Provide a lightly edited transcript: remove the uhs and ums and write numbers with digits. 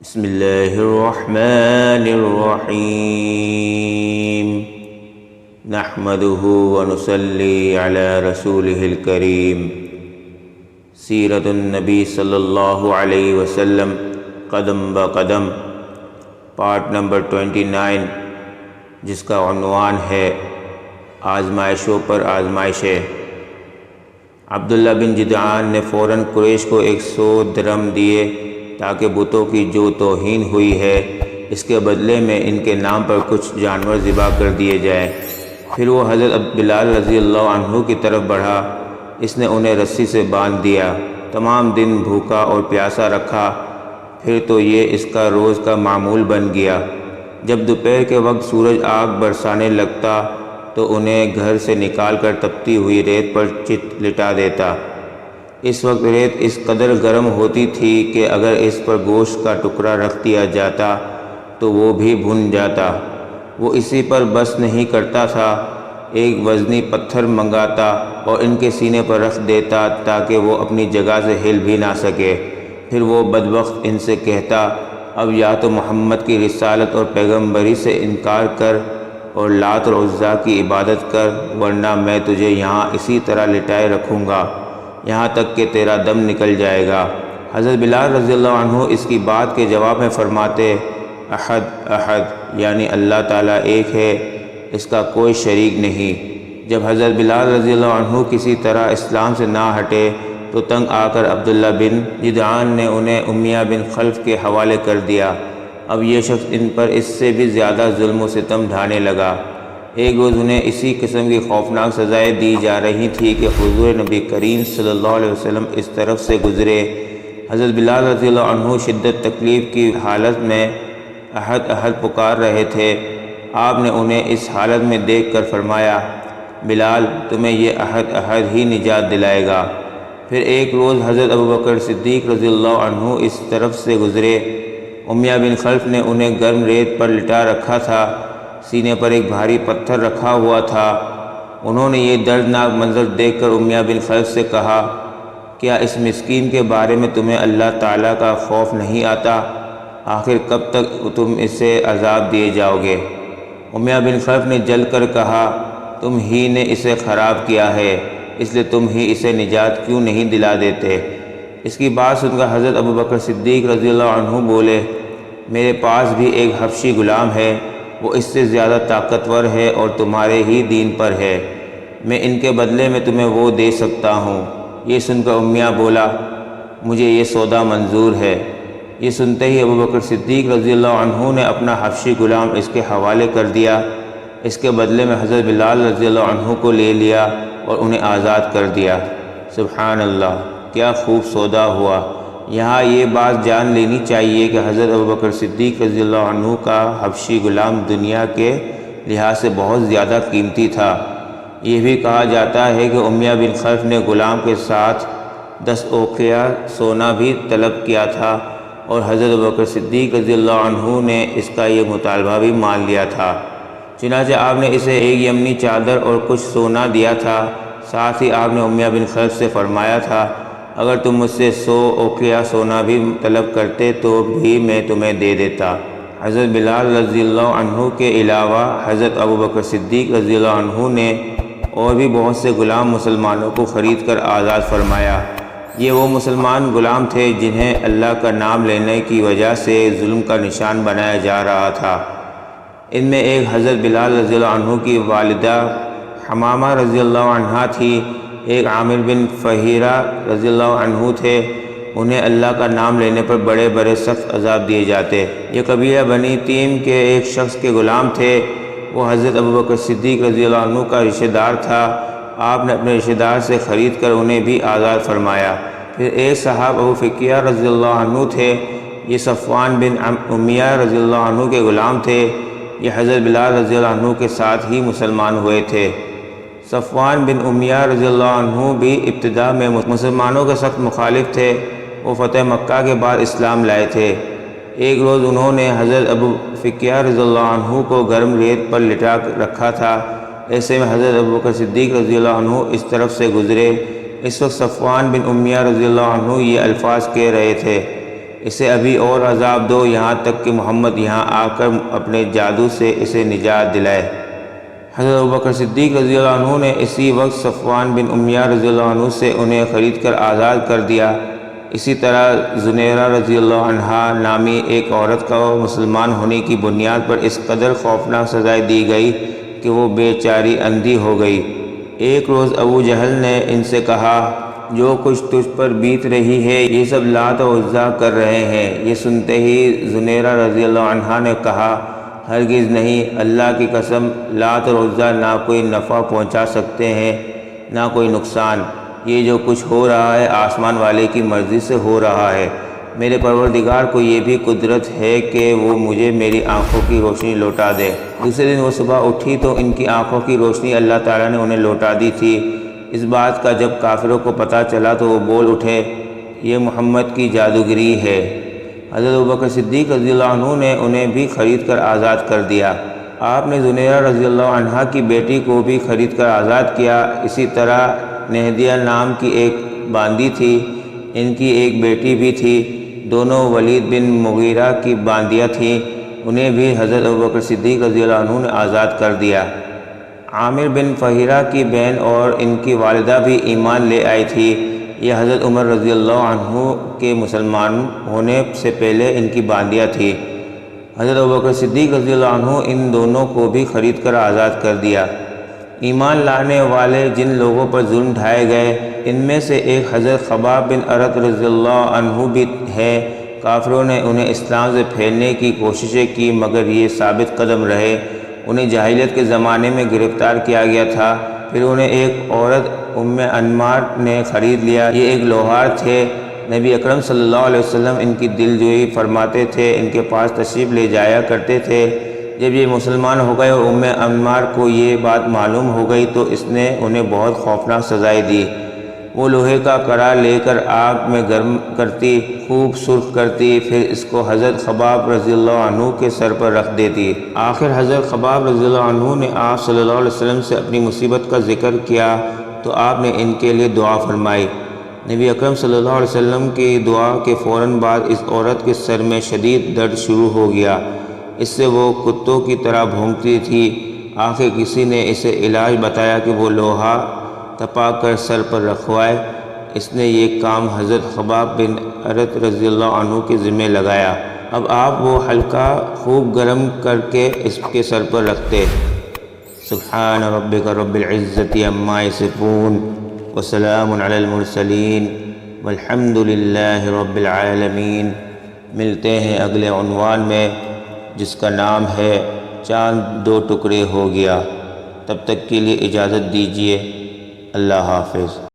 بسم اللہ الرحمن الرحیم نحمده ونصلی علی رسولہ الکریم سیرت النبی صلی اللہ علیہ وسلم قدم بقدم پارٹ نمبر 29 جس کا عنوان ہے آزمائشوں پر آزمائشیں۔ عبداللہ بن جدعان نے فوراً قریش کو 100 درہم دیے تاکہ بتوں کی جو توہین ہوئی ہے اس کے بدلے میں ان کے نام پر کچھ جانور ذبح کر دیے جائیں۔ پھر وہ حضرت بلال رضی اللہ عنہ کی طرف بڑھا، اس نے انہیں رسی سے باندھ دیا، تمام دن بھوکا اور پیاسا رکھا، پھر تو یہ اس کا روز کا معمول بن گیا۔ جب دوپہر کے وقت سورج آگ برسانے لگتا تو انہیں گھر سے نکال کر تپتی ہوئی ریت پر لٹا دیتا۔ اس وقت ریت اس قدر گرم ہوتی تھی کہ اگر اس پر گوشت کا ٹکڑا رکھ دیا جاتا تو وہ بھی بھن جاتا۔ وہ اسی پر بس نہیں کرتا تھا، ایک وزنی پتھر منگاتا اور ان کے سینے پر رکھ دیتا تاکہ وہ اپنی جگہ سے ہل بھی نہ سکے۔ پھر وہ بدبخت ان سے کہتا، اب یا تو محمد کی رسالت اور پیغمبری سے انکار کر اور لات اور عزیٰ کی عبادت کر، ورنہ میں تجھے یہاں اسی طرح لٹائے رکھوں گا یہاں تک کہ تیرا دم نکل جائے گا۔ حضرت بلال رضی اللہ عنہ اس کی بات کے جواب میں فرماتے، احد احد یعنی اللہ تعالیٰ ایک ہے، اس کا کوئی شریک نہیں۔ جب حضرت بلال رضی اللہ عنہ کسی طرح اسلام سے نہ ہٹے تو تنگ آ کر عبداللہ بن جدعان نے انہیں امیہ بن خلف کے حوالے کر دیا۔ اب یہ شخص ان پر اس سے بھی زیادہ ظلم و ستم ڈھانے لگا۔ ایک روز انہیں اسی قسم کی خوفناک سزائیں دی جا رہی تھی کہ حضور نبی کریم صلی اللہ علیہ وسلم اس طرف سے گزرے۔ حضرت بلال رضی اللہ عنہ شدت تکلیف کی حالت میں احد احد پکار رہے تھے۔ آپ نے انہیں اس حالت میں دیکھ کر فرمایا، بلال تمہیں یہ احد احد ہی نجات دلائے گا۔ پھر ایک روز حضرت ابوبکر صدیق رضی اللہ عنہ اس طرف سے گزرے۔ امیہ بن خلف نے انہیں گرم ریت پر لٹا رکھا تھا، سینے پر ایک بھاری پتھر رکھا ہوا تھا۔ انہوں نے یہ دردناک منظر دیکھ کر امیہ بن خلف سے کہا، کیا اس مسکین کے بارے میں تمہیں اللہ تعالیٰ کا خوف نہیں آتا؟ آخر کب تک تم اسے عذاب دیے جاؤ گے؟ امیہ بن خلف نے جل کر کہا، تم ہی نے اسے خراب کیا ہے، اس لیے تم ہی اسے نجات کیوں نہیں دلا دیتے؟ اس کی بات سن کر حضرت ابوبکر صدیق رضی اللہ عنہ بولے، میرے پاس بھی ایک حبشی غلام ہے، وہ اس سے زیادہ طاقتور ہے اور تمہارے ہی دین پر ہے، میں ان کے بدلے میں تمہیں وہ دے سکتا ہوں۔ یہ سن کر امیہ بولا، مجھے یہ سودا منظور ہے۔ یہ سنتے ہی ابوبکر صدیق رضی اللہ عنہ نے اپنا حبشی غلام اس کے حوالے کر دیا۔ اس کے بدلے میں حضرت بلال رضی اللہ عنہ کو لے لیا اور انہیں آزاد کر دیا۔ سبحان اللہ، کیا خوب سودا ہوا۔ یہاں یہ بات جان لینی چاہیے کہ حضرت ابوبکر صدیق رضی اللہ عنہ کا حبشی غلام دنیا کے لحاظ سے بہت زیادہ قیمتی تھا۔ یہ بھی کہا جاتا ہے کہ امیہ بن خلف نے غلام کے ساتھ 10 اوقیہ سونا بھی طلب کیا تھا اور حضرت ابوبکر صدیق رضی اللہ عنہ نے اس کا یہ مطالبہ بھی مان لیا تھا۔ چنانچہ آپ نے اسے ایک یمنی چادر اور کچھ سونا دیا تھا۔ ساتھ ہی آپ نے امیہ بن خلف سے فرمایا تھا، اگر تم مجھ سے 100 اوقیہ سونا بھی طلب کرتے تو بھی میں تمہیں دے دیتا۔ حضرت بلال رضی اللہ عنہ کے علاوہ حضرت ابوبکر صدیق رضی اللہ عنہ نے اور بھی بہت سے غلام مسلمانوں کو خرید کر آزاد فرمایا۔ یہ وہ مسلمان غلام تھے جنہیں اللہ کا نام لینے کی وجہ سے ظلم کا نشان بنایا جا رہا تھا۔ ان میں ایک حضرت بلال رضی اللہ عنہ کی والدہ حمامہ رضی اللہ عنہا تھی، ایک عامر بن فہیرہ رضی اللہ عنہ تھے۔ انہیں اللہ کا نام لینے پر بڑے بڑے سخت عذاب دیے جاتے۔ یہ قبیلہ بنی تیم کے ایک شخص کے غلام تھے، وہ حضرت ابوبکر صدیق رضی اللہ عنہ کا رشتہ دار تھا۔ آپ نے اپنے رشتہ دار سے خرید کر انہیں بھی آزاد فرمایا۔ پھر ایک صاحب ابو فکیہ رضی اللہ عنہ تھے، یہ صفوان بن امیہ رضی اللہ عنہ کے غلام تھے، یہ حضرت بلال رضی اللہ عنہ کے ساتھ ہی مسلمان ہوئے تھے۔ صفوان بن امیہ رضی اللہ عنہ بھی ابتدا میں مسلمانوں کے سخت مخالف تھے، وہ فتح مکہ کے بعد اسلام لائے تھے۔ ایک روز انہوں نے حضرت ابو فکیہ رضی اللہ عنہ کو گرم ریت پر لٹا رکھا تھا۔ ایسے میں حضرت ابوبکر صدیق رضی اللہ عنہ اس طرف سے گزرے۔ اس وقت صفوان بن امیہ رضی اللہ عنہ یہ الفاظ کہہ رہے تھے، اسے ابھی اور عذاب دو یہاں تک کہ محمد یہاں آ کر اپنے جادو سے اسے نجات دلائے۔ حضرت ابوبکر صدیق رضی اللہ عنہ نے اسی وقت صفوان بن امیہ رضی اللہ عنہ سے انہیں خرید کر آزاد کر دیا۔ اسی طرح زنیرہ رضی اللہ عنہا نامی ایک عورت کو مسلمان ہونے کی بنیاد پر اس قدر خوفناک سزائیں دی گئی کہ وہ بیچاری اندھی ہو گئی۔ ایک روز ابو جہل نے ان سے کہا، جو کچھ تجھ پر بیت رہی ہے یہ سب لات و عزیٰ کر رہے ہیں۔ یہ سنتے ہی زنیرہ رضی اللہ عنہا نے کہا، ہرگز نہیں، اللہ کی قسم، لات اور عزیٰ نہ کوئی نفع پہنچا سکتے ہیں نہ کوئی نقصان۔ یہ جو کچھ ہو رہا ہے آسمان والے کی مرضی سے ہو رہا ہے۔ میرے پروردگار کو یہ بھی قدرت ہے کہ وہ مجھے میری آنکھوں کی روشنی لوٹا دے۔ دوسرے دن وہ صبح اٹھی تو ان کی آنکھوں کی روشنی اللہ تعالیٰ نے انہیں لوٹا دی تھی۔ اس بات کا جب کافروں کو پتہ چلا تو وہ بول اٹھے، یہ محمد کی جادوگری ہے۔ حضرت ابوبکر صدیق رضی اللہ عنہ نے انہیں بھی خرید کر آزاد کر دیا۔ آپ نے زنیرہ رضی اللہ عنہا کی بیٹی کو بھی خرید کر آزاد کیا۔ اسی طرح نہدیہ نام کی ایک باندی تھی، ان کی ایک بیٹی بھی تھی، دونوں ولید بن مغیرہ کی باندیاں تھیں، انہیں بھی حضرت ابوبکر صدیق رضی اللہ عنہ نے آزاد کر دیا۔ عامر بن فہیرہ کی بہن اور ان کی والدہ بھی ایمان لے آئی تھی۔ یہ حضرت عمر رضی اللہ عنہ کے مسلمان ہونے سے پہلے ان کی باندیاں تھیں۔ حضرت ابوبکر صدیق رضی اللہ عنہ ان دونوں کو بھی خرید کر آزاد کر دیا۔ ایمان لانے والے جن لوگوں پر ظلم ڈھائے گئے ان میں سے ایک حضرت خباب بن ارت رضی اللہ عنہ بھی ہے۔ کافروں نے انہیں اسلام سے پھیرنے کی کوششیں کی مگر یہ ثابت قدم رہے۔ انہیں جاہلیت کے زمانے میں گرفتار کیا گیا تھا، پھر انہیں ایک عورت ام انمار نے خرید لیا۔ یہ ایک لوہار تھے، نبی اکرم صلی اللہ علیہ وسلم ان کی دلجوئی فرماتے تھے، ان کے پاس تشریف لے جایا کرتے تھے۔ جب یہ مسلمان ہو گئے اور ام انمار کو یہ بات معلوم ہو گئی تو اس نے انہیں بہت خوفناک سزائیں دی۔ وہ لوہے کا کڑا لے کر آگ میں گرم کرتی، خوب سرخ کرتی، پھر اس کو حضرت خباب رضی اللہ عنہ کے سر پر رکھ دیتی۔ آخر حضرت خباب رضی اللہ عنہ نے آپ صلی اللہ علیہ وسلم سے اپنی مصیبت کا ذکر کیا تو آپ نے ان کے لیے دعا فرمائی۔ نبی اکرم صلی اللہ علیہ وسلم کی دعا کے فوراً بعد اس عورت کے سر میں شدید درد شروع ہو گیا، اس سے وہ کتوں کی طرح بھونکتی تھی۔ آخر کسی نے اسے علاج بتایا کہ وہ لوہا تپا کر سر پر رکھوائے۔ اس نے یہ کام حضرت خباب بن ارت رضی اللہ عنہ کے ذمہ لگایا۔ اب آپ وہ حلقہ خوب گرم کر کے اس کے سر پر رکھتے۔ سبحان ربک رب العزت عما یصفون وسلام علی المرسلین والحمد للہ رب العالمین۔ ملتے ہیں اگلے عنوان میں جس کا نام ہے چاند دو ٹکڑے ہو گیا۔ تب تک کے لیے اجازت دیجیے، اللہ حافظ۔